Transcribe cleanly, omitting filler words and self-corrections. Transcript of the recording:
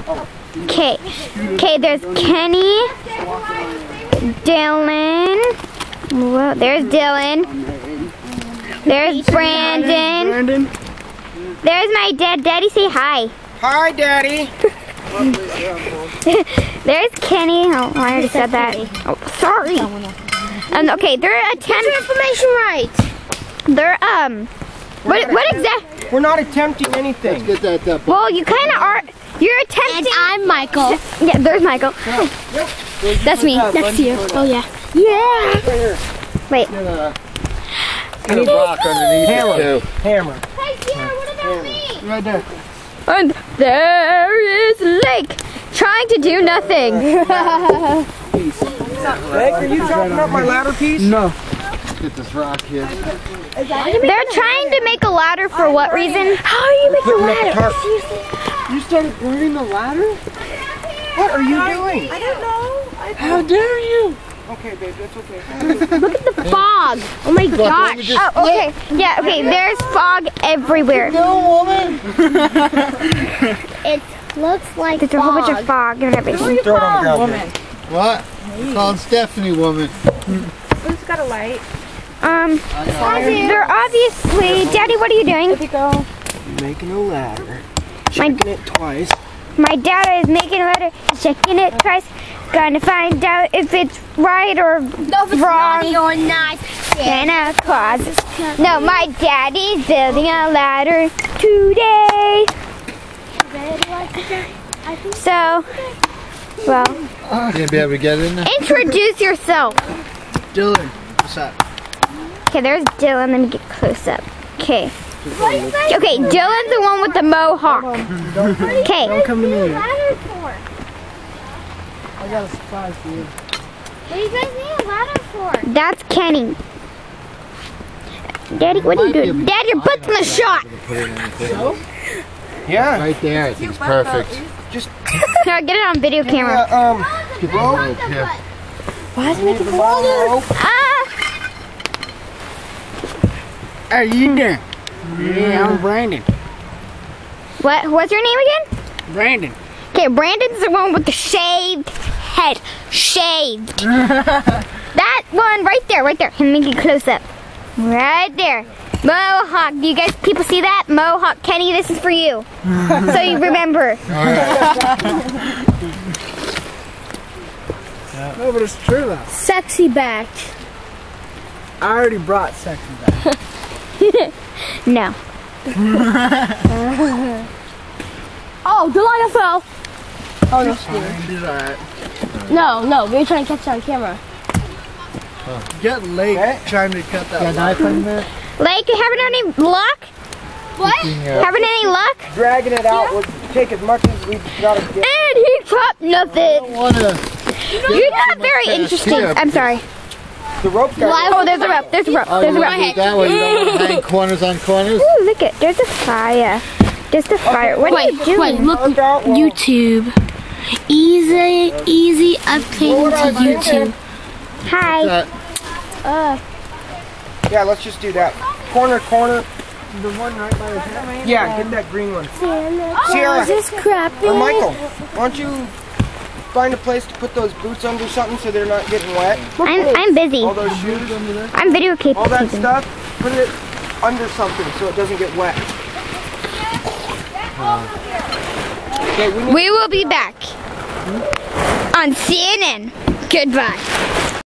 Okay. Okay, there's Kenny, Dylan. Whoa, there's Dylan. There's Brandon. There's my dad. Daddy, say hi. Hi, Daddy. There's Kenny. Oh, I already said that. Oh, sorry. Okay, they're attempting information right. They're what exactly? We're not attempting anything. Let's get that. Well, you kind of are. You're attempting. And I'm Michael. Yeah, there's Michael. That's me. Next to you. Oh yeah. Yeah. Wait. I need a rock underneath it too. Hammer. Hey, Sierra, what about me? Right there. And there is Lake trying to do nothing. Lake, are you chopping up my ladder piece? No. Let's get this rock here. They're trying to make a ladder for what reason? How are you making a ladder? You started burning the ladder? What are you doing? I don't know. How dare you? Okay, babe, that's okay. Look at the fog. Oh my gosh. Oh, okay. Yeah, okay. There's fog everywhere. No, woman. It looks like There's a whole bunch of fog and everything. Throw it on the ground. Here. What? It's called Stephanie, woman. Who's got a light? They're obviously. Daddy, what are you doing? Making a ladder. My, Checking it twice. my dad is making a ladder, checking it twice. Gonna find out if it's right or wrong. Or not. Santa Claus. No, my daddy's building a ladder today. So, well, You gonna be able to get in there? introduce yourself. Dylan, what's up? Okay, there's Dylan. Let me get close up. Okay. Okay, Dylan's the one with the mohawk. Okay. Don't come to me. I got a surprise for you. What do you guys need a ladder for? That's Kenny. Daddy, what are you doing? Dad, your butt's in the shot. Yeah. Right there, I think it's perfect. Just Now get it on video camera. Keep it rope here. Why is it making water? Hey, you there? Yeah, I'm Brandon. What? What's your name again? Brandon. Okay, Brandon's the one with the shaved head. Shaved. That one right there, right there. Let me get close up. Right there. Mohawk. Do you guys, people see that? Mohawk. Kenny, this is for you. So you remember. No, but it's true though. Sexy back. I already brought sexy back. No. Oh, the light fell. Oh no. It's alright. No, we were trying to catch it on camera. Get late trying to cut that. Knife in there? Lake, you having any luck? What? Having any luck? Dragging it out would take as much as we've got to get. And he dropped nothing. You're not very interesting. I'm sorry. The rope got Oh, there's a rope. There's a rope. Oh, There's you a want to do rope. it that way? You don't want to hang corners on corners? Ooh, look it. There's a fire. There's the fire. What are you doing? Look, YouTube. Easy updating to YouTube. Hi. Yeah, let's just do that. Corner. The one right by the head? Yeah, get that green one. Sierra, This crappy. or Michael, why don't you find a place to put those boots under something so they're not getting wet? I'm busy. All those shoes, I'm videotaping. all that stuff, put it under something so it doesn't get wet. Okay, We will be back on CNN. Goodbye.